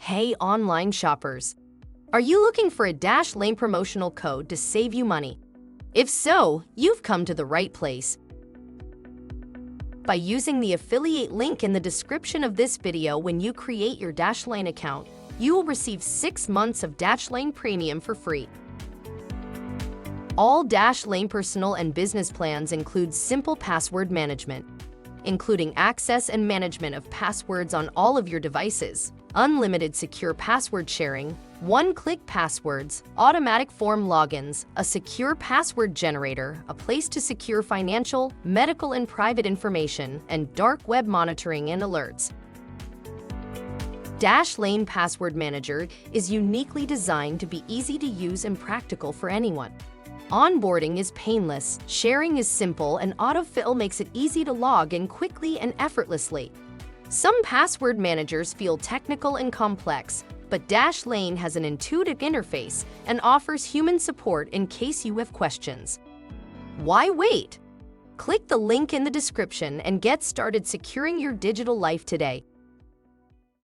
Hey, online shoppers! Are you looking for a Dashlane promotional code to save you money? If so, you've come to the right place. By using the affiliate link in the description of this video when you create your Dashlane account, you will receive 6 months of Dashlane Premium for free. All Dashlane personal and business plans include simple password management, including access and management of passwords on all of your devices, unlimited secure password sharing, one-click passwords, automatic form logins, a secure password generator, a place to secure financial, medical, and private information, and dark web monitoring and alerts. Dashlane Password Manager is uniquely designed to be easy to use and practical for anyone. Onboarding is painless, sharing is simple, and autofill makes it easy to log in quickly and effortlessly. Some password managers feel technical and complex, but Dashlane has an intuitive interface and offers human support in case you have questions. Why wait? Click the link in the description and get started securing your digital life today.